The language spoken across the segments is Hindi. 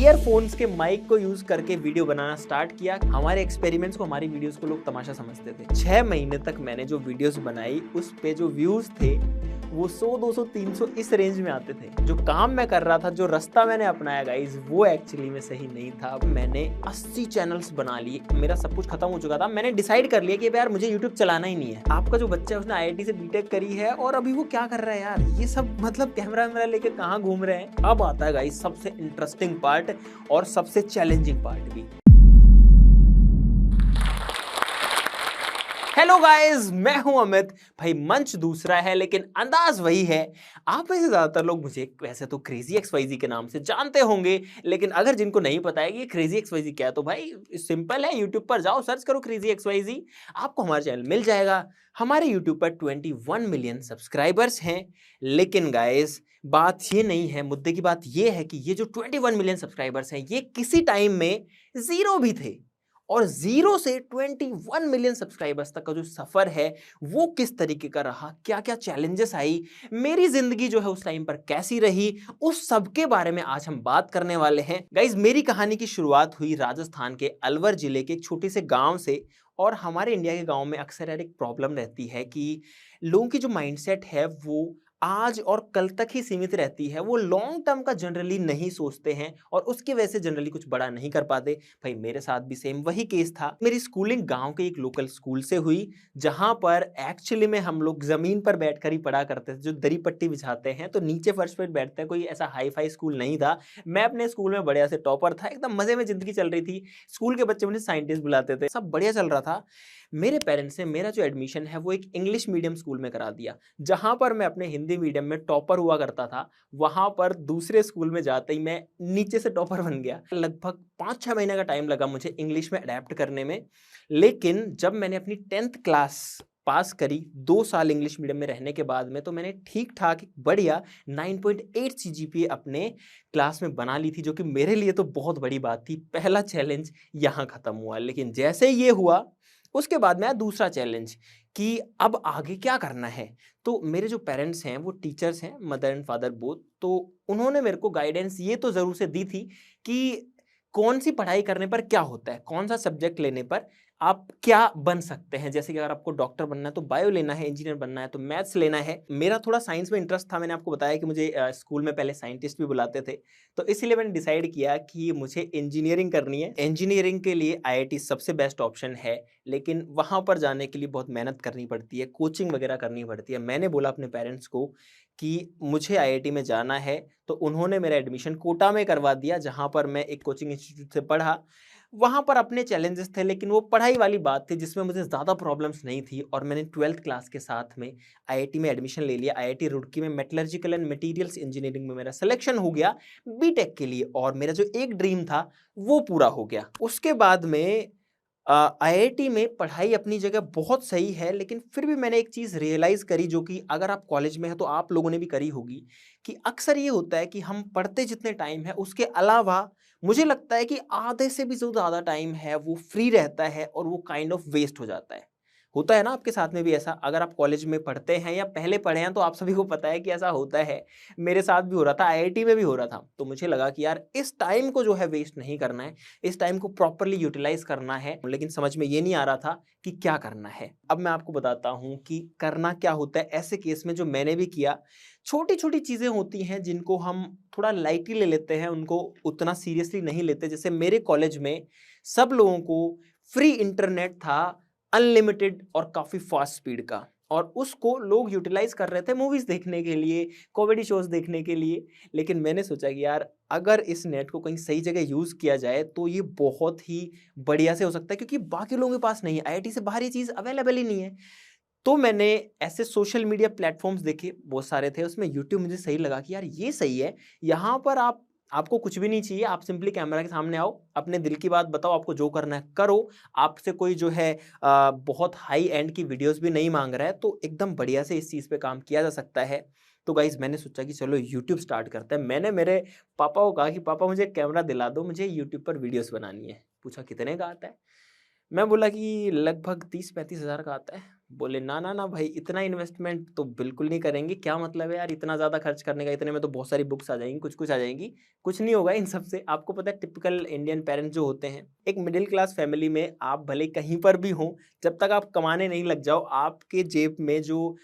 ईयरफोन्स के माइक को यूज करके वीडियो बनाना स्टार्ट किया। हमारे एक्सपेरिमेंट्स को, हमारी वीडियोस को लोग तमाशा समझते थे। 6 महीने तक मैंने जो वीडियोस बनाई उस पे जो व्यूज थे वो 100, 200, 300 इस रेंज में आते थे। जो काम मैं कर रहा था, जो रास्ता मैंने अपनाया गाइस, वो एक्चुअली में सही नहीं था। मैंने 80 चैनल्स बना लिए, मेरा सब कुछ खत्म हो चुका था। मैंने डिसाइड कर लिया कि यार मुझे यूट्यूब चलाना ही नहीं है। आपका जो बच्चा है उसने IIT से बीटेक करी है और अभी वो क्या कर रहा है यार, ये सब मतलब कैमरा वैमरा लेके कहाँ घूम रहे हैं। अब आता है गाइस सबसे इंटरेस्टिंग पार्ट और सबसे चैलेंजिंग पार्ट भी। हेलो गाइस, मैं हूं अमित। भाई मंच दूसरा है लेकिन अंदाज वही है। आप में से ज्यादातर लोग मुझे वैसे तो क्रेजी XYZ के नाम से जानते होंगे, लेकिन अगर जिनको नहीं पता है कि ये क्रेजी XYZ क्या है तो भाई सिंपल है, यूट्यूब पर जाओ, सर्च करो क्रेजी XYZ, आपको हमारा चैनल मिल जाएगा। हमारे यूट्यूब पर 21 मिलियन सब्सक्राइबर्स हैं। लेकिन गाइस बात ये नहीं है, मुद्दे की बात ये है कि ये जो 21 मिलियन सब्सक्राइबर्स हैं ये किसी टाइम में जीरो भी थे। और 0 से 21 मिलियन सब्सक्राइबर्स तक का जो सफर है वो किस तरीके का रहा, क्या क्या चैलेंजेस आई, मेरी जिंदगी जो है उस टाइम पर कैसी रही, उस सब के बारे में आज हम बात करने वाले हैं। गाइज मेरी कहानी की शुरुआत हुई राजस्थान के अलवर जिले के एक छोटे से गांव से। और हमारे इंडिया के गांव में अक्सर यार एक प्रॉब्लम रहती है कि लोगों की जो माइंडसेट है वो आज और कल तक ही सीमित रहती है। वो लॉन्ग टर्म का जनरली नहीं सोचते हैं और उसकी वजह से जनरली कुछ बड़ा नहीं कर पाते। भाई मेरे साथ भी सेम वही केस था। मेरी स्कूलिंग गांव के एक लोकल स्कूल से हुई, जहां पर एक्चुअली में हम लोग जमीन पर बैठकर ही पढ़ा करते थे। जो दरी पट्टी बिछाते हैं तो नीचे फर्श पर बैठते हैं, कोई ऐसा हाई फाई स्कूल नहीं था। मैं अपने स्कूल में बढ़िया से टॉपर था, एकदम मजे में जिंदगी चल रही थी। स्कूल के बच्चे मुझे साइंटिस्ट बुलाते थे, सब बढ़िया चल रहा था। मेरे पेरेंट्स ने मेरा जो एडमिशन है वो एक इंग्लिश मीडियम स्कूल में करा दिया। जहां पर मैं अपने हिंदी मीडियम में टॉपर हुआ करता था, वहां पर दूसरे स्कूल में जाते ही मैं नीचे से टॉपर बन गया। लगभग 5-6 महीने का टाइम लगा मुझे इंग्लिश में अडेप्ट करने में। लेकिन जब मैंने अपनी 10th क्लास पास करी 2 साल इंग्लिश मीडियम में रहने के बाद में, तो मैंने ठीक ठाक बढ़िया 9.8 CGPA अपने क्लास में बना ली थी, जो कि मेरे लिए तो बहुत बड़ी बात थी। पहला चैलेंज यहाँ खत्म हुआ। लेकिन जैसे ये हुआ उसके बाद में दूसरा चैलेंज कि अब आगे क्या करना है। तो मेरे जो पेरेंट्स हैं वो टीचर्स हैं, मदर एंड फादर बोथ। तो उन्होंने मेरे को गाइडेंस ये तो जरूर से दी थी कि कौन सी पढ़ाई करने पर क्या होता है, कौन सा सब्जेक्ट लेने पर आप क्या बन सकते हैं। जैसे कि अगर आपको डॉक्टर बनना है तो बायो लेना है, इंजीनियर बनना है तो मैथ्स लेना है। मेरा थोड़ा साइंस में इंटरेस्ट था, मैंने आपको बताया कि मुझे स्कूल में पहले साइंटिस्ट भी बुलाते थे। तो इसीलिए मैंने डिसाइड किया कि मुझे इंजीनियरिंग करनी है। इंजीनियरिंग के लिए IIT सबसे बेस्ट ऑप्शन है, लेकिन वहां पर जाने के लिए बहुत मेहनत करनी पड़ती है, कोचिंग वगैरह करनी पड़ती है। मैंने बोला अपने पेरेंट्स को कि मुझे IIT में जाना है, तो उन्होंने मेरा एडमिशन कोटा में करवा दिया, जहां पर मैं एक कोचिंग इंस्टीट्यूट से पढ़ा। वहां पर अपने चैलेंजेस थे, लेकिन वो पढ़ाई वाली बात थी जिसमें मुझे ज़्यादा प्रॉब्लम्स नहीं थी। और मैंने 12th क्लास के साथ में IIT में एडमिशन ले लिया। IIT रुड़की में मेटलर्जिकल एंड मटेरियल्स इंजीनियरिंग में मेरा सिलेक्शन हो गया बीटेक के लिए, और मेरा जो एक ड्रीम था वो पूरा हो गया। उसके बाद में IIT में पढ़ाई अपनी जगह बहुत सही है, लेकिन फिर भी मैंने एक चीज़ रियलाइज़ करी, जो कि अगर आप कॉलेज में हैं तो आप लोगों ने भी करी होगी, कि अक्सर ये होता है कि हम पढ़ते जितने टाइम है उसके अलावा मुझे लगता है कि आधे से भी जो ज़्यादा टाइम है वो फ्री रहता है और वो काइंड ऑफ वेस्ट हो जाता है। होता है ना आपके साथ में भी ऐसा? अगर आप कॉलेज में पढ़ते हैं या पहले पढ़े हैं तो आप सभी को पता है कि ऐसा होता है। मेरे साथ भी हो रहा था, IIT में भी हो रहा था। तो मुझे लगा कि यार इस टाइम को जो है वेस्ट नहीं करना है, इस टाइम को प्रॉपरली यूटिलाइज करना है। लेकिन समझ में ये नहीं आ रहा था कि क्या करना है। अब मैं आपको बताता हूँ कि करना क्या होता है ऐसे केस में, जो मैंने भी किया। छोटी छोटी चीज़ें होती हैं जिनको हम थोड़ा लाइटली ले लेते हैं, उनको उतना सीरियसली नहीं लेते। जैसे मेरे कॉलेज में सब लोगों को फ्री इंटरनेट था, अनलिमिटेड और काफ़ी फास्ट स्पीड का, और उसको लोग यूटिलाइज कर रहे थे मूवीज़ देखने के लिए, कॉमेडी शोज़ देखने के लिए। लेकिन मैंने सोचा कि यार अगर इस नेट को कहीं सही जगह यूज़ किया जाए तो ये बहुत ही बढ़िया से हो सकता है, क्योंकि बाकी लोगों के पास नहीं है, IIT से बाहर ये चीज़ अवेलेबल ही नहीं है। तो मैंने ऐसे सोशल मीडिया प्लेटफॉर्म्स देखे, बहुत सारे थे, उसमें यूट्यूब मुझे सही लगा कि यार ये सही है। यहाँ पर आपको कुछ भी नहीं चाहिए, आप सिंपली कैमरा के सामने आओ, अपने दिल की बात बताओ, आपको जो करना है करो। आपसे कोई जो है बहुत हाई एंड की वीडियोस भी नहीं मांग रहा है, तो एकदम बढ़िया से इस चीज़ पे काम किया जा सकता है। तो गाइज मैंने सोचा कि चलो यूट्यूब स्टार्ट करते हैं। मैंने मेरे पापा को कहा कि पापा मुझे कैमरा दिला दो, मुझे यूट्यूब पर वीडियोस बनानी है। पूछा कितने का आता है? मैं बोला कि लगभग 30-35 हज़ार का आता है। बोले ना ना ना भाई, इतना इन्वेस्टमेंट तो बिल्कुल नहीं करेंगे, क्या मतलब है यार इतना ज़्यादा खर्च करने का, इतने में तो बहुत सारी बुक्स आ जाएंगी, कुछ कुछ आ जाएंगी, कुछ नहीं होगा इन सब से। आपको पता है टिपिकल इंडियन पेरेंट्स जो होते हैं, एक मिडिल क्लास फैमिली में आप भले कहीं पर भी हो, जब तक आप कमाने नहीं लग जाओ, आपके जेब में जो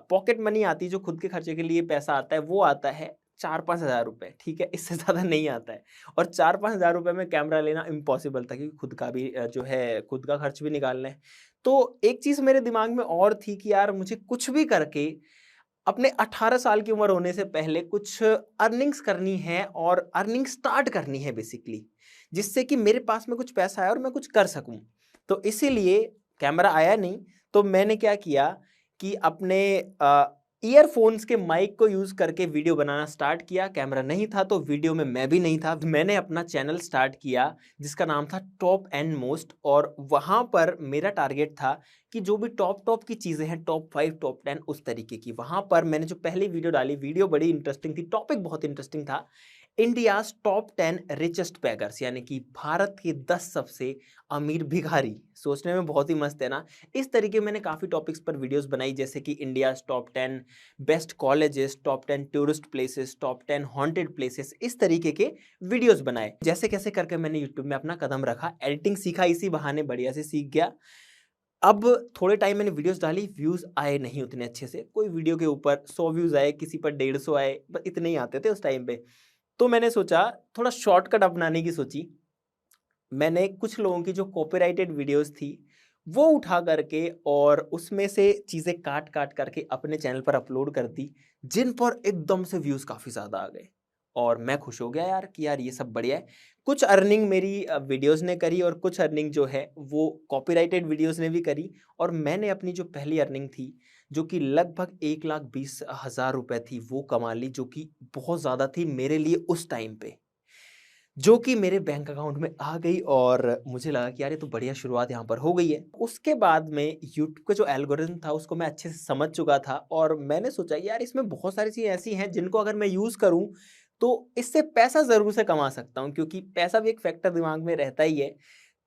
पॉकेट मनी आती है, जो खुद के खर्चे के लिए पैसा आता है, वो आता है 4-5 हज़ार रुपये, ठीक है, इससे ज़्यादा नहीं आता है। और 4-5 हज़ार रुपये में कैमरा लेना इम्पॉसिबल था, क्योंकि खुद का भी जो है खुद का खर्च भी निकालना है। तो एक चीज़ मेरे दिमाग में और थी कि यार मुझे कुछ भी करके अपने 18 साल की उम्र होने से पहले कुछ अर्निंग्स करनी है और अर्निंग स्टार्ट करनी है बेसिकली, जिससे कि मेरे पास में कुछ पैसा आए और मैं कुछ कर सकूं। तो इसीलिए कैमरा आया नहीं, तो मैंने क्या किया कि अपने ईयरफोन्स के माइक को यूज करके वीडियो बनाना स्टार्ट किया। कैमरा नहीं था तो वीडियो में मैं भी नहीं था। मैंने अपना चैनल स्टार्ट किया जिसका नाम था टॉप एंड मोस्ट, और वहां पर मेरा टारगेट था कि जो भी टॉप टॉप की चीजें हैं, टॉप 5 टॉप 10 उस तरीके की। वहां पर मैंने जो पहली वीडियो डाली, वीडियो बड़ी इंटरेस्टिंग थी, टॉपिक बहुत इंटरेस्टिंग था, इंडियाज टॉप 10 रिचेस्ट बैगर्स, यानी कि भारत के 10 सबसे अमीर भिखारी। सोचने में बहुत ही मस्त है ना। इस तरीके मैंने काफ़ी टॉपिक्स पर वीडियोस बनाई, जैसे कि India's top 10 best colleges, top 10 tourist places, top 10 haunted places, इस तरीके के वीडियोस बनाए। जैसे कैसे करके मैंने यूट्यूब में अपना कदम रखा, एडिटिंग सीखा, इसी बहाने बढ़िया से सीख गया। अब थोड़े टाइम मैंने वीडियोस डाली, व्यूज़ आए नहीं उतने अच्छे से, कोई वीडियो के ऊपर 100 व्यूज़ आए, किसी पर 150 आए, बस इतने ही आते थे उस टाइम पे। तो मैंने सोचा थोड़ा शॉर्टकट अपनाने की सोची। मैंने कुछ लोगों की जो कॉपीराइटेड वीडियोस थी वो उठा करके और उसमें से चीज़ें काट काट करके अपने चैनल पर अपलोड कर दी, जिन पर एकदम से व्यूज़ काफ़ी ज़्यादा आ गए। और मैं खुश हो गया यार कि यार ये सब बढ़िया है। कुछ अर्निंग मेरी वीडियोस ने करी और कुछ अर्निंग जो है वो कॉपीराइटेड वीडियोस ने भी करी। और मैंने अपनी जो पहली अर्निंग थी, जो कि लगभग 1,20,000 रुपये थी, वो कमा ली, जो कि बहुत ज़्यादा थी मेरे लिए उस टाइम पे, जो कि मेरे बैंक अकाउंट में आ गई। और मुझे लगा कि यार ये तो बढ़िया शुरुआत यहाँ पर हो गई है। उसके बाद में यूट्यूब का जो एल्गोरिथम था उसको मैं अच्छे से समझ चुका था, और मैंने सोचा यार इसमें बहुत सारी चीज़ें ऐसी हैं जिनको अगर मैं यूज़ करूँ तो इससे पैसा ज़रूर से कमा सकता हूँ, क्योंकि पैसा भी एक फैक्टर दिमाग में रहता ही है।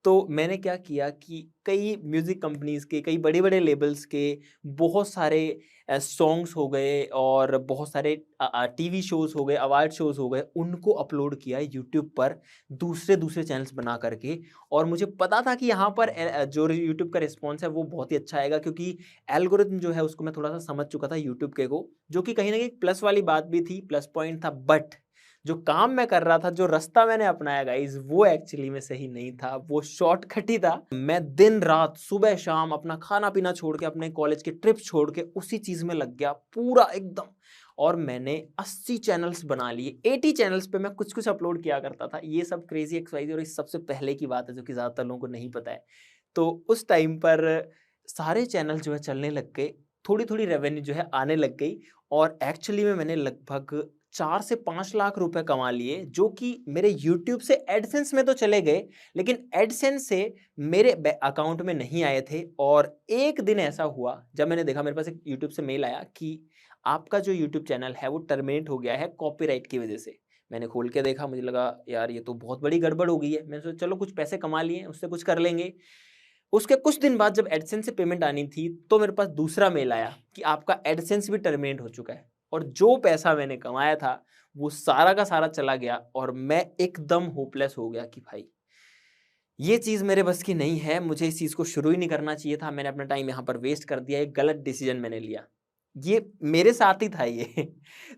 तो मैंने क्या किया कि कई म्यूज़िक कंपनीज़ के, कई बड़े-बड़े लेबल्स के बहुत सारे सॉन्ग्स हो गए और बहुत सारे टीवी शोज़ हो गए, अवार्ड शोज़ हो गए, उनको अपलोड किया यूट्यूब पर दूसरे-दूसरे चैनल्स बना करके। और मुझे पता था कि यहाँ पर जो यूट्यूब का रिस्पॉन्स है वो बहुत ही अच्छा आएगा, क्योंकि एल्गोरिथम जो है उसको मैं थोड़ा-सा समझ चुका था यूट्यूब के को, जो कि कहीं न कहीं प्लस वाली बात भी थी, प्लस पॉइंट था। बट जो काम मैं कर रहा था, जो रास्ता मैंने अपनाया गाइस, वो एक्चुअली में सही नहीं था, वो शॉर्टकट ही था। मैं दिन रात सुबह शाम अपना खाना पीना छोड़ के, अपने कॉलेज के ट्रिप छोड़ के उसी चीज में लग गया पूरा एकदम। और मैंने 80 चैनल्स बना लिए, 80 चैनल्स पे मैं कुछ कुछ अपलोड किया करता था। ये सब क्रेजी एक्सवाइजी और इस सबसे पहले की बात है, जो कि ज्यादातर लोगों को नहीं पता है। तो उस टाइम पर सारे चैनल जो है चलने लग गए, थोड़ी थोड़ी रेवेन्यू जो है आने लग गई। और एक्चुअली में मैंने लगभग 4 से 5 लाख रुपए कमा लिए, जो कि मेरे यूट्यूब से एडसेंस में तो चले गए, लेकिन एडसेंस से मेरे अकाउंट में नहीं आए थे। और एक दिन ऐसा हुआ जब मैंने देखा, मेरे पास एक यूट्यूब से मेल आया कि आपका जो यूट्यूब चैनल है वो टर्मिनेट हो गया है कॉपीराइट की वजह से। मैंने खोल के देखा, मुझे लगा यार ये तो बहुत बड़ी गड़बड़ हो गई है। मैंने सोचा चलो कुछ पैसे कमा लिए, उससे कुछ कर लेंगे। उसके कुछ दिन बाद जब एडसेंस से पेमेंट आनी थी, तो मेरे पास दूसरा मेल आया कि आपका एडसेंस भी टर्मिनेट हो चुका है। और जो पैसा मैंने कमाया था वो सारा का सारा चला गया, और मैं एकदम होपलेस हो गया कि भाई ये चीज़ मेरे बस की नहीं है, मुझे इस चीज़ को शुरू ही नहीं करना चाहिए था, मैंने अपना टाइम यहाँ पर वेस्ट कर दिया, एक गलत डिसीजन मैंने लिया। ये मेरे साथ ही था ये।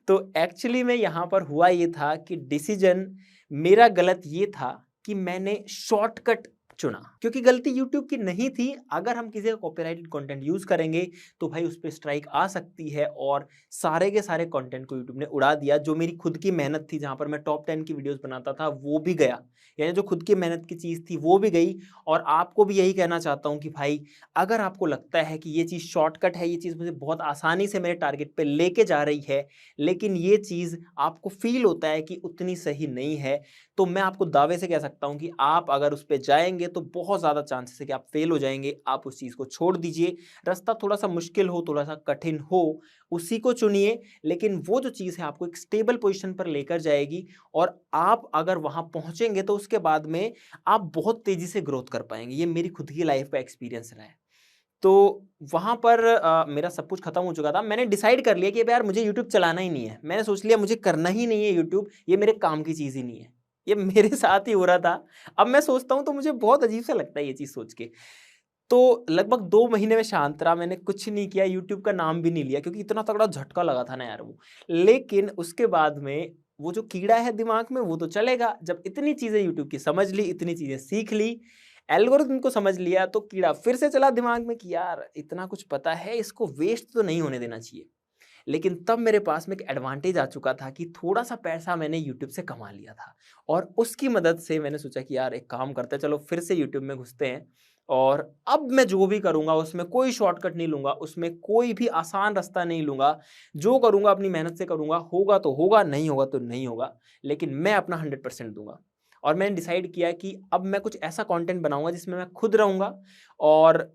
तो एक्चुअली में यहाँ पर हुआ ये था कि डिसीजन मेरा गलत ये था कि मैंने शॉर्टकट चुना, क्योंकि गलती यूट्यूब की नहीं थी। अगर हम किसी का कॉपीराइटेड कंटेंट यूज करेंगे तो भाई उस पर स्ट्राइक आ सकती है, और सारे के सारे कंटेंट को यूट्यूब ने उड़ा दिया। जो मेरी खुद की मेहनत थी, जहां पर मैं टॉप 10 की वीडियोस बनाता था, वो भी गया, यानी जो खुद की मेहनत की चीज़ थी वो भी गई। और आपको भी यही कहना चाहता हूँ कि भाई अगर आपको लगता है कि ये चीज़ शॉर्टकट है, ये चीज़ मुझे बहुत आसानी से मेरे टारगेट पे लेके जा रही है, लेकिन ये चीज़ आपको फील होता है कि उतनी सही नहीं है, तो मैं आपको दावे से कह सकता हूँ कि आप अगर उस पे जाएँगे तो बहुत ज़्यादा चांसेस है कि आप फेल हो जाएँगे। आप उस चीज़ को छोड़ दीजिए। रास्ता थोड़ा-सा मुश्किल हो, थोड़ा-सा कठिन हो, उसी को चुनिए, लेकिन वो जो चीज़ है आपको एक स्टेबल पोज़ीशन पर लेकर जाएगी। और आप अगर वहाँ पहुँचेंगे तो उसके बाद में आप बहुत तेज़ी से ग्रोथ कर पाएँगे। ये मेरी खुद की लाइफ़ का एक्सपीरियंस रहा है। तो वहाँ पर मेरा सब कुछ खत्म हो चुका था। मैंने डिसाइड कर लिया कि अब यार मुझे यूट्यूब चलाना ही नहीं है। मैंने सोच लिया मुझे करना ही नहीं है यूट्यूब, ये मेरे काम की चीज़ ही नहीं है। ये मेरे साथ ही हो रहा था। अब मैं सोचता हूँ तो मुझे बहुत अजीब-सा लगता है ये चीज़ सोच के। तो लगभग 2 महीने में शांत रहा, मैंने कुछ नहीं किया, यूट्यूब का नाम भी नहीं लिया क्योंकि इतना तगड़ा झटका लगा था ना यार वो। लेकिन उसके बाद में वो जो कीड़ा है दिमाग में वो तो चलेगा। जब इतनी चीज़ें यूट्यूब की समझ ली, इतनी चीज़ें सीख ली, एल्गोरिथम को समझ लिया, तो कीड़ा फिर से चला दिमाग में कि यार इतना कुछ पता है, इसको वेस्ट तो नहीं होने देना चाहिए। लेकिन तब मेरे पास में एक एडवांटेज आ चुका था कि थोड़ा-सा पैसा मैंने यूट्यूब से कमा लिया था और उसकी मदद से मैंने सोचा कि यार एक काम करते हैं, चलो फिर से यूट्यूब में घुसते हैं और अब मैं जो भी करूँगा उसमें कोई शॉर्टकट नहीं लूँगा, उसमें कोई भी आसान रास्ता नहीं लूँगा। जो करूँगा अपनी मेहनत से करूँगा, होगा तो होगा, नहीं होगा तो नहीं होगा, लेकिन मैं अपना 100% दूँगा। और मैंने डिसाइड किया कि अब मैं कुछ ऐसा कंटेंट बनाऊँगा जिसमें मैं खुद रहूँगा और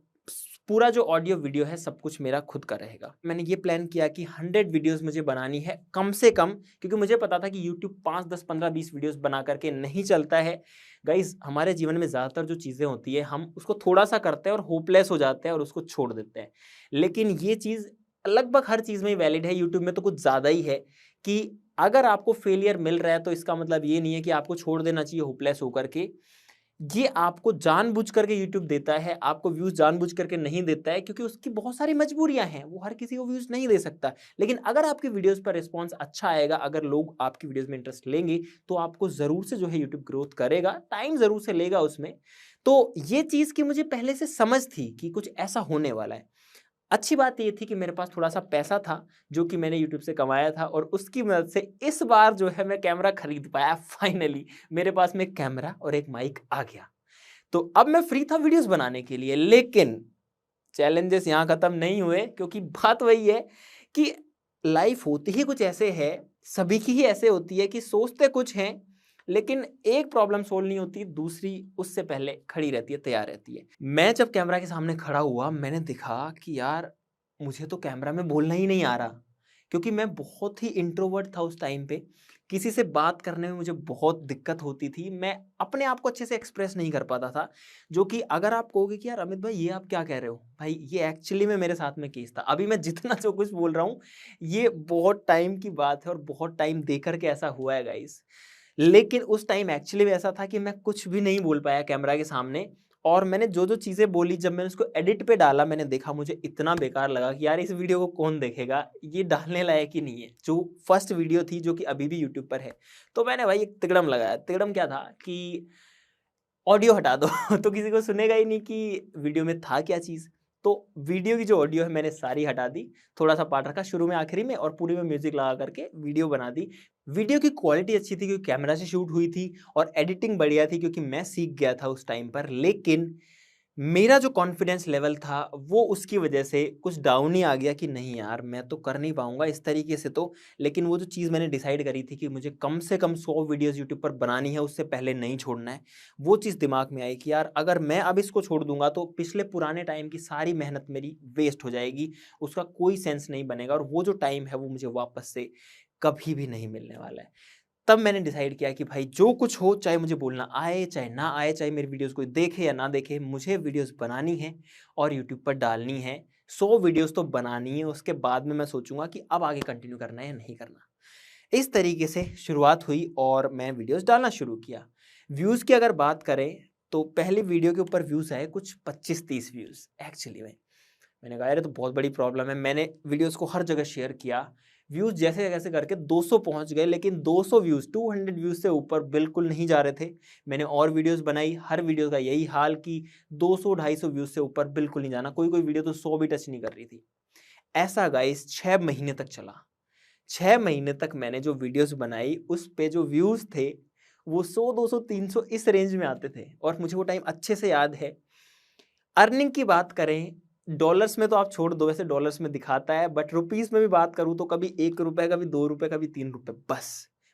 पूरा जो ऑडियो वीडियो है सब कुछ मेरा खुद का रहेगा। मैंने ये प्लान किया कि 100 वीडियोज़ मुझे बनानी है कम से कम, क्योंकि मुझे पता था कि यूट्यूब 5, 10, 15, 20 वीडियोज़ बना करके नहीं चलता है। गाइज़ हमारे जीवन में ज़्यादातर जो चीज़ें होती है हम उसको थोड़ा-सा करते हैं और होपलेस हो जाते हैं और उसको छोड़ देते हैं। लेकिन ये चीज़ लगभग हर चीज़ में ही वैलिड है, यूट्यूब में तो कुछ ज़्यादा ही है कि अगर आपको फेलियर मिल रहा है तो इसका मतलब ये नहीं है कि आपको छोड़ देना चाहिए होपलेस होकर के। ये आपको जानबूझ करके यूट्यूब देता है, आपको व्यूज़ जानबूझ करके नहीं देता है क्योंकि उसकी बहुत सारी मजबूरियाँ हैं, वो हर किसी को व्यूज़ नहीं दे सकता। लेकिन अगर आपकी वीडियोज़ पर रिस्पॉन्स अच्छा आएगा, अगर लोग आपकी वीडियोज़ में इंटरेस्ट लेंगे, तो आपको ज़रूर से जो है यूट्यूब ग्रोथ करेगा, टाइम ज़रूर से लेगा उसमें। तो ये चीज़ की मुझे पहले से समझ थी कि कुछ ऐसा होने वाला है। अच्छी बात ये थी कि मेरे पास थोड़ा-सा पैसा था, जो कि मैंने यूट्यूब से कमाया था और उसकी मदद से इस बार जो है मैं कैमरा खरीद पाया फाइनली। मेरे पास में एक कैमरा और एक माइक आ गया। तो अब मैं फ्री था वीडियोस बनाने के लिए, लेकिन चैलेंजेस यहाँ खत्म नहीं हुए क्योंकि बात वही है कि लाइफ होती ही कुछ ऐसे है, सभी की ही ऐसे होती है कि सोचते कुछ हैं, लेकिन एक प्रॉब्लम सोल्व नहीं होती, दूसरी उससे पहले खड़ी रहती है, तैयार रहती है। मैं जब कैमरा के सामने खड़ा हुआ, मैंने देखा कि यार मुझे तो कैमरा में बोलना ही नहीं आ रहा, क्योंकि मैं बहुत ही इंट्रोवर्ट था उस टाइम पे। किसी से बात करने में मुझे बहुत दिक्कत होती थी। मैं अपने आप को अच्छे से एक्सप्रेस नहीं कर पाता था, जो कि अगर आप कहोगे कि यार अमित भाई ये आप क्या कह रहे हो? भाई ये एक्चुअली में मेरे साथ में केस था। अभी मैं जितना जो कुछ बोल रहा हूँ, ये बहुत टाइम की बात है और बहुत टाइम दे कर के ऐसा हुआ है गाइस। लेकिन उस टाइम एक्चुअली में ऐसा था कि मैं कुछ भी नहीं बोल पाया कैमरा के सामने और मैंने जो-जो चीज़ें बोली जब मैंने उसको एडिट पे डाला, मैंने देखा मुझे इतना बेकार लगा कि यार इस वीडियो को कौन देखेगा? ये डालने लायक ही नहीं है। जो फर्स्ट वीडियो थी जो कि अभी भी यूट्यूब पर है। तो मैंने भाई एक तिकड़म लगाया। तिकड़म क्या था कि ऑडियो हटा दो तो किसी को सुनेगा ही नहीं कि वीडियो में था क्या चीज़। तो वीडियो की जो ऑडियो है मैंने सारी हटा दी, थोड़ा-सा पार्ट रखा शुरू में आखिरी में और पूरे में म्यूज़िक लगा करके वीडियो बना दी। वीडियो की क्वालिटी अच्छी थी क्योंकि कैमरा से शूट हुई थी और एडिटिंग बढ़िया थी क्योंकि मैं सीख गया था उस टाइम पर। लेकिन मेरा जो कॉन्फिडेंस लेवल था वो उसकी वजह से कुछ डाउन ही आ गया कि नहीं यार मैं तो कर नहीं पाऊँगा इस तरीके से तो। लेकिन वो जो चीज़ मैंने डिसाइड करी थी कि मुझे कम से कम 100 वीडियोज़ यूट्यूब पर बनानी है, उससे पहले नहीं छोड़ना है। वो चीज़ दिमाग में आई कि यार अगर मैं अब इसको छोड़ दूँगा तो पिछले पुराने टाइम की सारी मेहनत मेरी वेस्ट हो जाएगी, उसका कोई सेंस नहीं बनेगा और वो जो टाइम है वो मुझे वापस से कभी भी नहीं मिलने वाला है। तब मैंने डिसाइड किया कि भाई जो कुछ हो, चाहे मुझे बोलना आए, चाहे ना आए, चाहे मेरी वीडियोज़ कोई देखे या ना देखे, मुझे वीडियोज़ बनानी है और यूट्यूब पर डालनी है। 100 वीडियोज़ तो बनानी है, उसके बाद में मैं सोचूँगा कि अब आगे कंटिन्यू करना है या नहीं करना। इस तरीके से शुरुआत हुई और मैं वीडियोज़ डालना शुरू किया। व्यूज़ की अगर बात करें, तो पहली वीडियो के ऊपर व्यूज़ आए कुछ 25-30 व्यूज़ एक्चुअली में। मैंने कहा यार ये तो बहुत बड़ी प्रॉब्लम है। मैंने वीडियोज़ को हर जगह शेयर किया। व्यूज़ जैसे-जैसे करके 200 पहुँच गए, लेकिन 200 व्यूज़ 200 व्यूज़ से ऊपर बिल्कुल नहीं जा रहे थे। मैंने और वीडियोज़ बनाई, हर वीडियो का यही हाल कि 200 250 व्यूज़ से ऊपर बिल्कुल नहीं जाना। कोई-कोई वीडियो तो 100 भी टच नहीं कर रही थी। ऐसा गाइस 6 महीने तक चला। 6 महीने तक मैंने जो वीडियोज़ बनाई, उस पे जो व्यूज़ थे, वो 100, 200, 300 इस रेंज में आते थे और मुझे वो टाइम अच्छे से याद है। अर्निंग की बात करें, डॉलर्स में तो आप छोड़ दो, वैसे डॉलर्स में दिखाता है, बट रुपीस में भी बात करूँ तो कभी ₹1, कभी ₹2, कभी ₹3 बस।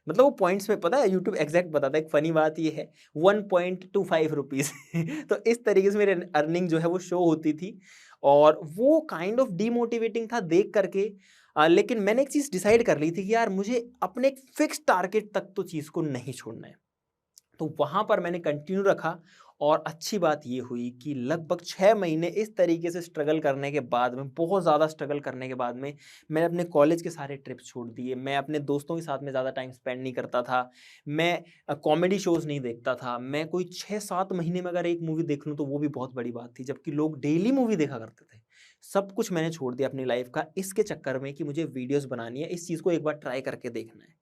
मतलब वो पॉइंट्स में पता है यूट्यूब एग्ज़ैक्ट बताता है। एक फ़नी बात ये है 1.25 रुपीज़ तो इस तरीके से मेरी अर्निंग जो है वो शो होती थी और वो काइंड ऑफ डीमोटिवेटिंग था देख कर के। लेकिन मैंने एक चीज़ डिसाइड कर ली थी कि यार मुझे अपने एक फ़िक्स टारगेट तक तो चीज़ को नहीं छोड़ना है। तो वहाँ पर मैंने कंटिन्यू रखा और अच्छी बात ये हुई कि लगभग 6 महीने इस तरीके से स्ट्रगल करने के बाद में, बहुत ज़्यादा स्ट्रगल करने के बाद में, मैंने अपने कॉलेज के सारे ट्रिप्स छोड़ दिए। मैं अपने दोस्तों के साथ में ज़्यादा टाइम स्पेंड नहीं करता था। मैं कॉमेडी शोज़ नहीं देखता था। मैं कोई 6-7 महीने में अगर एक मूवी देख लूँ तो वो भी बहुत बड़ी बात थी, जबकि लोग डेली मूवी देखा करते थे। सब कुछ मैंने छोड़ दिया अपनी लाइफ़ का इसके चक्कर में कि मुझे वीडियोज़ बनानी है, इस चीज़ को एक बार ट्राई करके देखना है।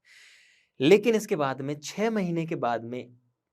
लेकिन इसके बाद में 6 महीने के बाद में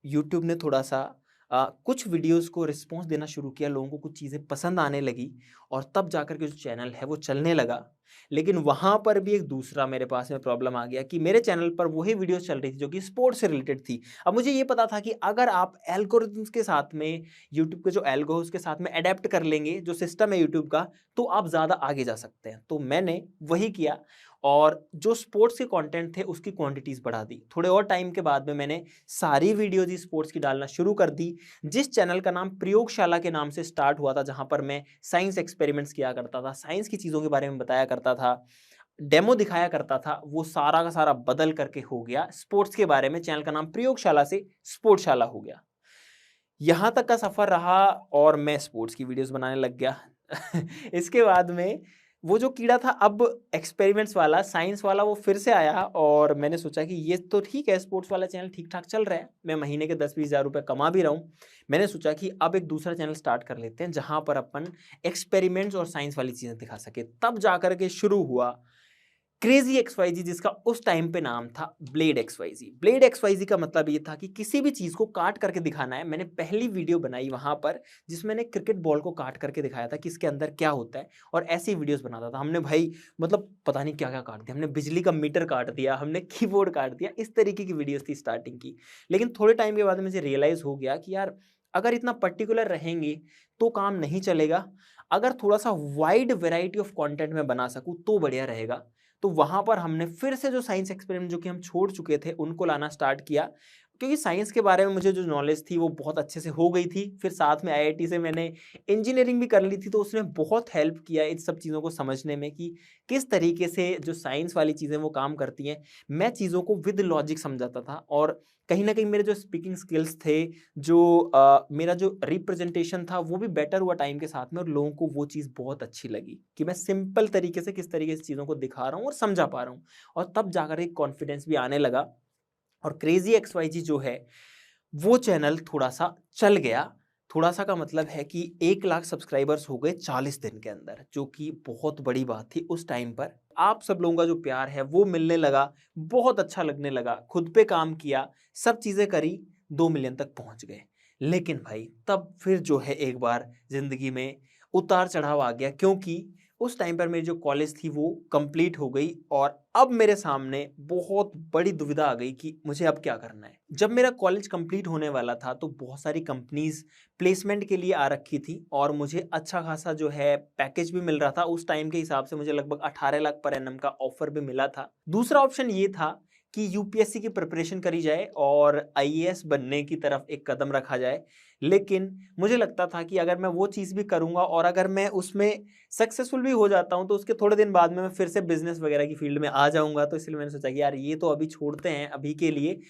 यूट्यूब ने थोड़ा-सा कुछ वीडियोज़ को रिस्पॉन्स देना शुरू किया, लोगों को कुछ चीज़ें पसंद आने लगी और तब जाकर के जो चैनल है वो चलने लगा। लेकिन वहाँ पर भी एक दूसरा मेरे पास में प्रॉब्लम आ गया कि मेरे चैनल पर वही वीडियोज़ चल रही थी जो कि स्पोर्ट्स से रिलेटेड थी। अब मुझे ये पता था कि अगर आप एल्गोरिथम्स के साथ में, यूट्यूब के जो एल्गो है उसके साथ में एडैप्ट कर लेंगे, जो सिस्टम है यूट्यूब का, तो आप ज़्यादा आगे जा सकते हैं। तो मैंने वही किया और जो स्पोर्ट्स के कंटेंट थे उसकी क्वांटिटीज़ बढ़ा दी। थोड़े और टाइम के बाद में मैंने सारी वीडियोज़ ही स्पोर्ट्स की डालना शुरू कर दी। जिस चैनल का नाम प्रयोगशाला के नाम से स्टार्ट हुआ था, जहाँ पर मैं साइंस एक्सपेरिमेंट्स किया करता था, साइंस की चीज़ों के बारे में बताया करता था, डेमो दिखाया करता था, वो सारा का सारा बदल करके हो गया स्पोर्ट्स के बारे में। चैनल का नाम प्रयोगशाला से स्पोर्ट्सशाला हो गया। यहाँ तक का सफ़र रहा और मैं स्पोर्ट्स की वीडियोज़ बनाने लग गया। इसके बाद में वो जो कीड़ा था, अब एक्सपेरिमेंट्स वाला, साइंस वाला, वो फिर से आया और मैंने सोचा कि ये तो ठीक है, स्पोर्ट्स वाला चैनल ठीक-ठाक चल रहा है। मैं महीने के 10-20 हज़ार रुपए कमा भी रहा हूँ। मैंने सोचा कि अब एक दूसरा चैनल स्टार्ट कर लेते हैं, जहाँ पर अपन एक्सपेरिमेंट्स और साइंस वाली चीज़ें दिखा सकें। तब जाकर के शुरू हुआ क्रेजी एक्सवाईजी, जिसका उस टाइम पे नाम था ब्लेड एक्सवाईजी। ब्लेड एक्सवाईजी का मतलब ये था कि किसी भी चीज़ को काट करके दिखाना है। मैंने पहली वीडियो बनाई वहाँ पर जिसमें मैंने क्रिकेट बॉल को काट करके दिखाया था कि इसके अंदर क्या होता है, और ऐसी वीडियोस बनाता था। हमने भाई मतलब पता नहीं क्या-क्या काट दिया। हमने बिजली का मीटर काट दिया, हमने कीबोर्ड काट दिया, इस तरीके की वीडियोस थी स्टार्टिंग की। लेकिन थोड़े टाइम के बाद मुझे रियलाइज़ हो गया कि यार अगर इतना पर्टिकुलर रहेंगे तो काम नहीं चलेगा। अगर थोड़ा-सा वाइड वैरायटी ऑफ कंटेंट मैं बना सकूँ तो बढ़िया रहेगा। तो वहाँ पर हमने फिर से जो साइंस एक्सपेरिमेंट जो कि हम छोड़ चुके थे उनको लाना स्टार्ट किया, क्योंकि साइंस के बारे में मुझे जो नॉलेज थी वो बहुत अच्छे से हो गई थी। फिर साथ में आईआईटी से मैंने इंजीनियरिंग भी कर ली थी, तो उसने बहुत हेल्प किया इन सब चीज़ों को समझने में कि किस तरीके से जो साइंस वाली चीज़ें वो काम करती हैं। मैं चीज़ों को विद लॉजिक समझाता था और कहीं न कहीं मेरे जो स्पीकिंग स्किल्स थे, जो मेरा जो रिप्रेजेंटेशन था, वो भी बेटर हुआ टाइम के साथ में और लोगों को वो चीज़ बहुत अच्छी लगी कि मैं सिंपल तरीके से किस तरीके से चीज़ों को दिखा रहा हूँ और समझा पा रहा हूँ। और तब जाकर एक कॉन्फिडेंस भी आने लगा और क्रेज़ी एक्सवाईजी जो है, वो चैनल थोड़ा-सा चल गया। थोड़ा-सा का मतलब है कि 1 लाख सब्सक्राइबर्स हो गए 40 दिन के अंदर, जो कि बहुत बड़ी बात थी उस टाइम पर। आप सब लोगों का जो प्यार है वो मिलने लगा, बहुत अच्छा लगने लगा, खुद पे काम किया, सब चीज़ें करी, 2 मिलियन तक पहुँच गए। लेकिन भाई तब फिर जो है एक बार ज़िंदगी में उतार-चढ़ाव आ गया, क्योंकि उस टाइम पर मेरी जो कॉलेज थी वो कंप्लीट हो गई और अब मेरे सामने बहुत बड़ी दुविधा आ गई कि मुझे अब क्या करना है। जब मेरा कॉलेज कंप्लीट होने वाला था तो बहुत सारी कंपनीज़ प्लेसमेंट के लिए आ रखी थी और मुझे अच्छा खासा जो है पैकेज भी मिल रहा था। उस टाइम के हिसाब से मुझे लगभग 18 लाख पर एनम का ऑफर भी मिला था। दूसरा ऑप्शन ये था कि यूपीएससी की प्रिपरेशन करी जाए और आईएएस बनने की तरफ एक कदम रखा जाए। लेकिन मुझे लगता था कि अगर मैं वो चीज़ भी करूँगा और अगर मैं उसमें सक्सेसफुल भी हो जाता हूँ तो उसके थोड़े दिन बाद में मैं फिर से बिज़नेस वगैरह की फील्ड में आ जाऊँगा। तो इसलिए मैंने सोचा कि यार ये तो अभी छोड़ते हैं अभी के लिए।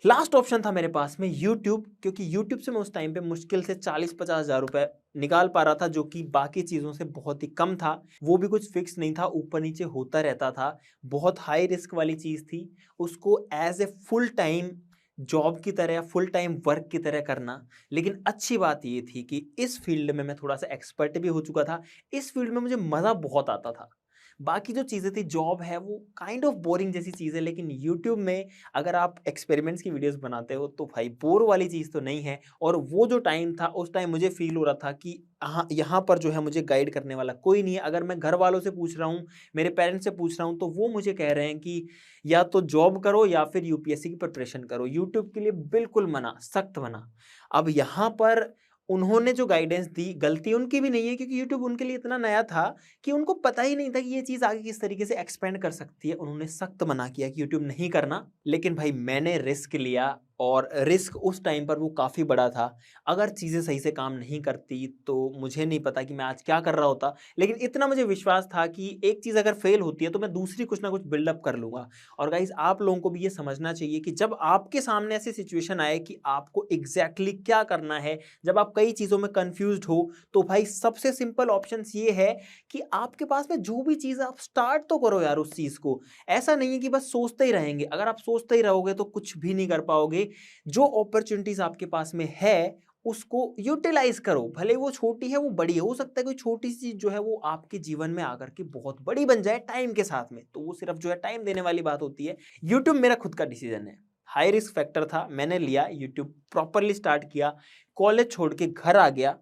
लास्ट ऑप्शन था मेरे पास में यूट्यूब, क्योंकि यूट्यूब से मैं उस टाइम पे मुश्किल से 40-50 हज़ार रुपए निकाल पा रहा था, जो कि बाकी चीज़ों से बहुत ही कम था। वो भी कुछ फिक्स नहीं था, ऊपर-नीचे होता रहता था। बहुत हाई रिस्क वाली चीज़ थी। उसको as a full time job की तरह या फुल टाइम वर्क की तरह करना। लेकिन अच्छी बात ये थी कि इस फील्ड में मैं थोड़ा-सा एक्सपर्ट भी हो चुका था। इस फील्ड में मुझे मज़ा बहुत आता था। बाकी जो चीज़ें थी, जॉब है वो काइंड ऑफ बोरिंग जैसी चीज़ है, लेकिन यूट्यूब में अगर आप एक्सपेरिमेंट्स की वीडियोस बनाते हो तो भाई बोर वाली चीज़ तो नहीं है। और वो जो टाइम था उस टाइम मुझे फ़ील हो रहा था कि हाँ, यहाँ पर जो है मुझे गाइड करने वाला कोई नहीं है। अगर मैं घर वालों से पूछ रहा हूँ, मेरे पेरेंट्स से पूछ रहा हूँ, तो वो मुझे कह रहे हैं कि या तो जॉब करो या फिर यूपीएससी की प्रिपरेशन करो। यूट्यूब के लिए बिल्कुल मना, सख्त मना। अब यहाँ पर उन्होंने जो गाइडेंस दी, गलती उनकी भी नहीं है, क्योंकि यूट्यूब उनके लिए इतना नया था कि उनको पता ही नहीं था कि ये चीज़ आगे किस तरीके से एक्सपेंड कर सकती है। उन्होंने सख्त मना किया कि यूट्यूब नहीं करना। लेकिन भाई मैंने रिस्क लिया और रिस्क उस टाइम पर वो काफ़ी बड़ा था। अगर चीज़ें सही से काम नहीं करती तो मुझे नहीं पता कि मैं आज क्या कर रहा होता, लेकिन इतना मुझे विश्वास था कि एक चीज़ अगर फेल होती है तो मैं दूसरी कुछ ना कुछ बिल्डअप कर लूँगा। और गाइज़ आप लोगों को भी ये समझना चाहिए कि जब आपके सामने ऐसी सिचुएशन आए कि आपको एग्ज़ैक्टली क्या करना है, जब आप कई चीज़ों में कन्फ्यूज़्ड हो, तो भाई सबसे सिंपल ऑप्शंस ये है कि आपके पास में जो भी चीज़ है आप स्टार्ट तो करो यार उस चीज़ को। ऐसा नहीं है कि बस सोचते ही रहेंगे, अगर आप सोचते ही रहोगे तो कुछ भी नहीं कर पाओगे। जो अपॉर्चुनिटीज़ आपके पास में है, उसको यूटिलाइज़ करो, भले वो छोटी है, वो बड़ी है। हो सकता है कोई छोटी-सी चीज़ जो है वो आपके जीवन में आकर के बहुत बड़ी बन जाए टाइम के साथ में, तो वो सिर्फ़ जो है टाइम देने वाली बात होती है। यूट्यूब मेरा खुद का डिसीज़न है, हाई रिस्क फैक्टर था, मैंने लिया, यूट्यूब प्रॉपर्ली स्टार्ट किया, कॉलेज छोड़ के घर आ गया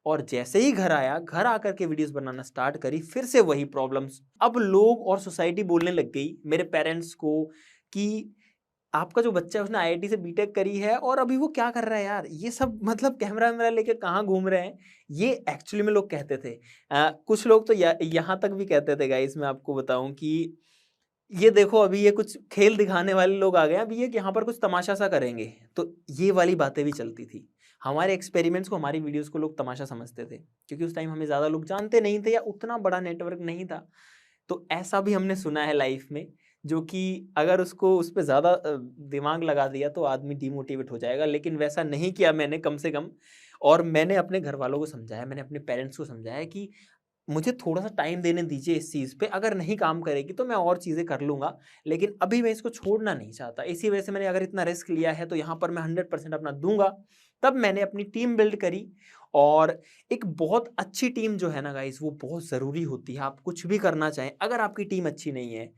और जैसे ही घर आया, घर आकर के वीडियोज़ बनाना स्टार्ट करी, फिर से वही प्रॉब्लम्स। अब लोग और सोसाइटी बोलने लग गई मेरे पेरेंट्स को कि आपका जो बच्चा है उसने आईआईटी से बीटेक करी है और अभी वो क्या कर रहा है यार? ये सब मतलब कैमरा-वैमरा लेके कहाँ घूम रहे हैं? ये एक्चुअली में लोग कहते थे। कुछ लोग तो यहाँ तक भी कहते थे गाइस, मैं आपको बताऊँ कि ये देखो अभी ये कुछ खेल दिखाने वाले लोग आ गए हैं, अभी ये यहाँ पर कुछ तमाशा सा करेंगे। तो ये वाली बातें भी चलती थी। हमारे एक्सपेरिमेंट्स को, हमारी वीडियोज़ को लोग तमाशा समझते थे, क्योंकि उस टाइम हमें ज़्यादा लोग जानते नहीं थे या उतना बड़ा नेटवर्क नहीं था। तो ऐसा भी हमने सुना है लाइफ में, जो कि अगर उसको उस पे ज़्यादा दिमाग लगा दिया तो आदमी डिमोटिवेट हो जाएगा, लेकिन वैसा नहीं किया मैंने कम से कम। और मैंने अपने घरवालों को समझाया, मैंने अपने पेरेंट्स को समझाया कि मुझे थोड़ा-सा टाइम देने दीजिए इस चीज़ पे, अगर नहीं काम करेगी तो मैं और चीज़ें कर लूँगा, लेकिन अभी मैं इसको छोड़ना नहीं चाहता। इसी वजह से मैंने अगर इतना रिस्क लिया है तो यहाँ पर मैं 100% अपना दूँगा। तब मैंने अपनी टीम बिल्ड करी और एक बहुत अच्छी टीम जो है ना गाइज़, वो बहुत ज़रूरी होती है। आप कुछ भी करना चाहें, अगर आपकी टीम अच्छी नहीं है,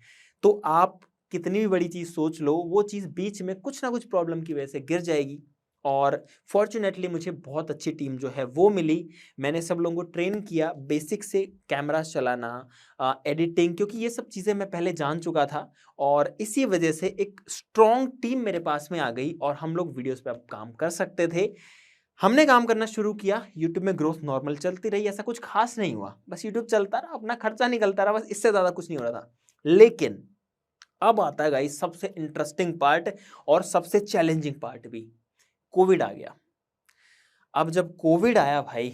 तो आप कितनी भी बड़ी चीज़ सोच लो, वो चीज़ बीच में कुछ ना कुछ प्रॉब्लम की वजह से गिर जाएगी। और फॉर्च्यूनेटली मुझे बहुत अच्छी टीम जो है वो मिली। मैंने सब लोगों को ट्रेन किया बेसिक से, कैमरास चलाना, एडिटिंग, क्योंकि ये सब चीज़ें मैं पहले जान चुका था और इसी वजह से एक स्ट्रॉन्ग टीम मेरे पास में आ गई और हम लोग वीडियोस पे अब काम कर सकते थे। हमने काम करना शुरू किया, यूट्यूब में ग्रोथ नॉर्मल चलती रही, ऐसा कुछ खास नहीं हुआ, बस यूट्यूब चलता रहा, अपना खर्चा निकलता रहा, बस इससे ज़्यादा कुछ नहीं हो रहा था। लेकिन अब आता है गाइस सबसे इंटरेस्टिंग पार्ट और सबसे चैलेंजिंग पार्ट भी, कोविड आ गया। अब जब कोविड आया भाई,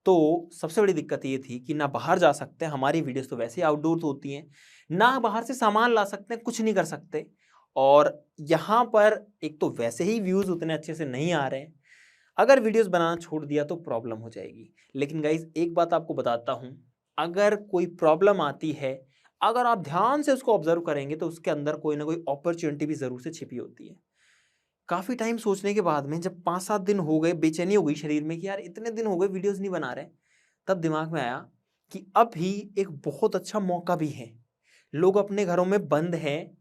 तो सबसे बड़ी दिक्कत ये थी कि ना बाहर जा सकते हैं, हमारी वीडियोस तो वैसे ही आउटडोर होती हैं, ना बाहर से सामान ला सकते हैं, कुछ नहीं कर सकते। और यहाँ पर एक तो वैसे ही व्यूज़ उतने अच्छे से नहीं आ रहे हैं, अगर वीडियोस बनाना छोड़ दिया तो प्रॉब्लम हो जाएगी। लेकिन गाइज एक बात आपको बताता हूँ, अगर कोई प्रॉब्लम आती है, अगर आप ध्यान से उसको ऑब्जर्व करेंगे तो उसके अंदर कोई ना कोई अपॉर्चुनिटी भी ज़रूर से छिपी होती है। काफ़ी टाइम सोचने के बाद में जब 5-7 दिन हो गए, बेचैनी हो गई शरीर में कि यार इतने दिन हो गए वीडियोस नहीं बना रहे, तब दिमाग में आया कि अभी एक बहुत अच्छा मौका भी है। लोग अपने घरों में बंद हैं,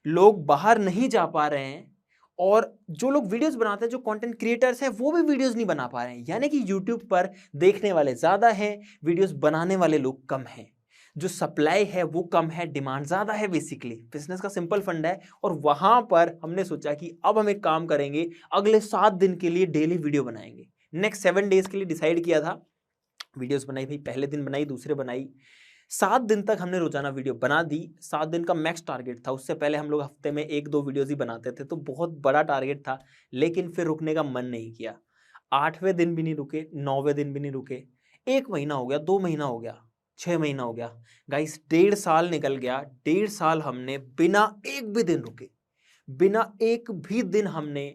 लोग बाहर नहीं जा पा रहे हैं और जो लोग वीडियोस बनाते हैं, जो कंटेंट क्रिएटर्स हैं, वो भी वीडियोस नहीं बना पा रहे हैं। यानी कि यूट्यूब पर देखने वाले ज़्यादा हैं, वीडियोस बनाने वाले लोग कम हैं। जो सप्लाई है वो कम है, डिमांड ज़्यादा है। बेसिकली बिजनेस का सिंपल फंडा है और वहाँ पर हमने सोचा कि अब हम एक काम करेंगे, अगले 7 दिन के लिए डेली वीडियो बनाएंगे। नेक्स्ट 7 डेज़ के लिए डिसाइड किया था। वीडियोस बनाई भाई, पहले दिन बनाई, दूसरे बनाई, 7 दिन तक हमने रोजाना वीडियो बना दी। 7 दिन का मैक्स टारगेट था, उससे पहले हम लोग हफ्ते में 1-2 वीडियोस ही बनाते थे, तो बहुत बड़ा टारगेट था। लेकिन फिर रुकने का मन नहीं किया, 8वें दिन भी नहीं रुके, 9वें दिन भी नहीं रुके। 1 महीना हो गया, 2 महीना हो गया, 6 महीना हो गया, गाइस 1.5 साल निकल गया। 1.5 साल हमने बिना एक भी दिन रुके, बिना एक भी दिन हमने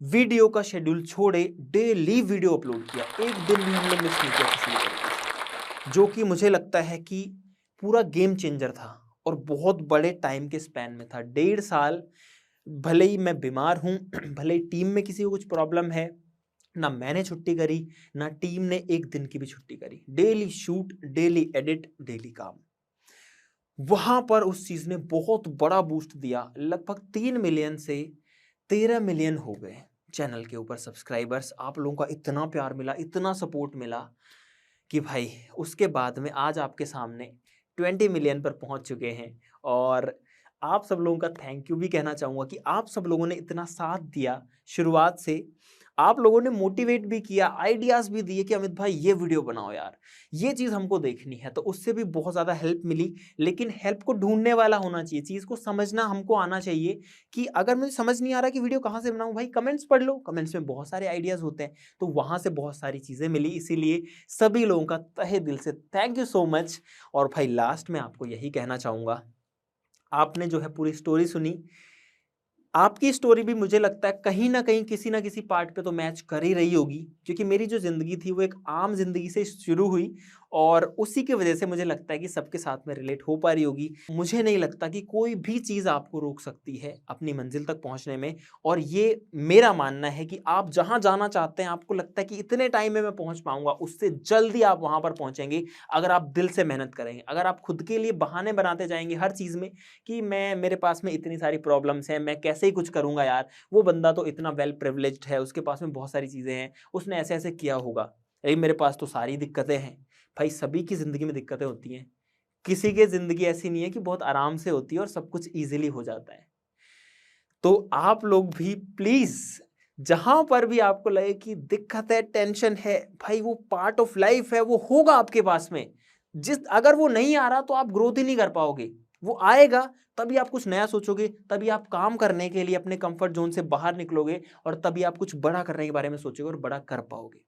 वीडियो का शेड्यूल छोड़े डेली वीडियो अपलोड किया। एक दिन भी हमने मिस नहीं किया किसी भी तरीके से, जो कि मुझे लगता है कि पूरा गेम चेंजर था और बहुत बड़े टाइम के स्पैन में था। 1.5 साल, भले ही मैं बीमार हूँ, भले ही टीम में किसी को कुछ प्रॉब्लम है, ना मैंने छुट्टी करी, ना टीम ने एक दिन की भी छुट्टी करी। Daily shoot, daily edit, daily काम। वहां पर उस चीज ने बहुत बड़ा बूस्ट दिया। लगभग 3 मिलियन से 13 मिलियन हो गए चैनल के ऊपर सब्सक्राइबर्स। आप लोगों का इतना प्यार मिला, इतना सपोर्ट मिला कि भाई उसके बाद में आज आपके सामने 20 मिलियन पर पहुंच चुके हैं। और आप सब लोगों का थैंक यू भी कहना चाहूँगा कि आप सब लोगों ने इतना साथ दिया शुरुआत से। आप लोगों ने मोटिवेट भी किया, आइडियाज भी दिए कि अमित भाई ये वीडियो बनाओ यार, ये चीज़ हमको देखनी है, तो उससे भी बहुत ज़्यादा हेल्प मिली। लेकिन हेल्प को ढूंढने वाला होना चाहिए, चीज़ को समझना हमको आना चाहिए कि अगर मुझे समझ नहीं आ रहा कि वीडियो कहाँ से बनाऊँ, भाई कमेंट्स पढ़ लो, कमेंट्स में बहुत सारे आइडियाज़ होते हैं, तो वहाँ से बहुत सारी चीज़ें मिली। इसीलिए सभी लोगों का तहे दिल से थैंक यू सो मच। और भाई लास्ट में आपको यही कहना चाहूँगा, आपने जो है पूरी स्टोरी सुनी, आपकी स्टोरी भी मुझे लगता है कहीं ना कहीं किसी ना किसी पार्ट पे तो मैच कर ही रही होगी, क्योंकि मेरी जो ज़िंदगी थी वो एक आम जिंदगी से शुरू हुई और उसी की वजह से मुझे लगता है कि सबके साथ में रिलेट हो पा रही होगी। मुझे नहीं लगता कि कोई भी चीज़ आपको रोक सकती है अपनी मंजिल तक पहुंचने में, और ये मेरा मानना है कि आप जहां जाना चाहते हैं, आपको लगता है कि इतने टाइम में मैं पहुंच पाऊंगा, उससे जल्दी आप वहां पर पहुंचेंगे अगर आप दिल से मेहनत करेंगे। अगर आप खुद के लिए बहाने बनाते जाएंगे हर चीज़ में कि मेरे पास में इतनी सारी प्रॉब्लम्स हैं, मैं कैसे ही कुछ करूंगा यार, वो बंदा तो इतना वेल प्रिविलेज्ड है, उसके पास में बहुत सारी चीज़ें हैं, उसने ऐसे ऐसे किया होगा, अरे मेरे पास तो सारी दिक्कतें हैं। भाई सभी की ज़िंदगी में दिक्कतें होती हैं, किसी की ज़िंदगी ऐसी नहीं है कि बहुत आराम से होती है और सब कुछ ईजिली हो जाता है। तो आप लोग भी प्लीज़ जहां पर भी आपको लगे कि दिक्कत है, टेंशन है, भाई वो पार्ट ऑफ लाइफ है, वो होगा आपके पास में। अगर वो नहीं आ रहा तो आप ग्रोथ ही नहीं कर पाओगे, वो आएगा तभी आप कुछ नया सोचोगे, तभी आप काम करने के लिए अपने कंफर्ट जोन से बाहर निकलोगे और तभी आप कुछ बड़ा करने के बारे में सोचोगे और बड़ा कर पाओगे।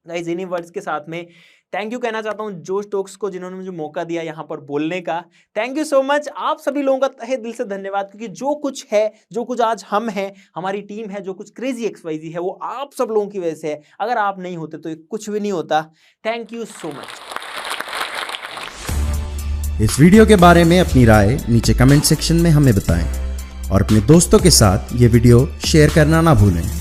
गाइस इन्हीं वर्ड्स के साथ में थैंक यू कहना चाहता हूं जोश टॉक्स को, जिन्होंने मुझे मौका दिया यहाँ पर बोलने का। थैंक यू सो मच, आप सभी लोगों का तहे दिल से धन्यवाद, क्योंकि जो कुछ है, जो कुछ आज हम हैं, हमारी टीम है, जो कुछ क्रेजी XYZ है, वो आप सब लोगों की वजह से है। अगर आप नहीं होते तो ये कुछ भी नहीं होता। Thank you so much. इस वीडियो के बारे में अपनी राय नीचे कमेंट सेक्शन में हमें बताएं और अपने दोस्तों के साथ ये वीडियो शेयर करना ना भूलें।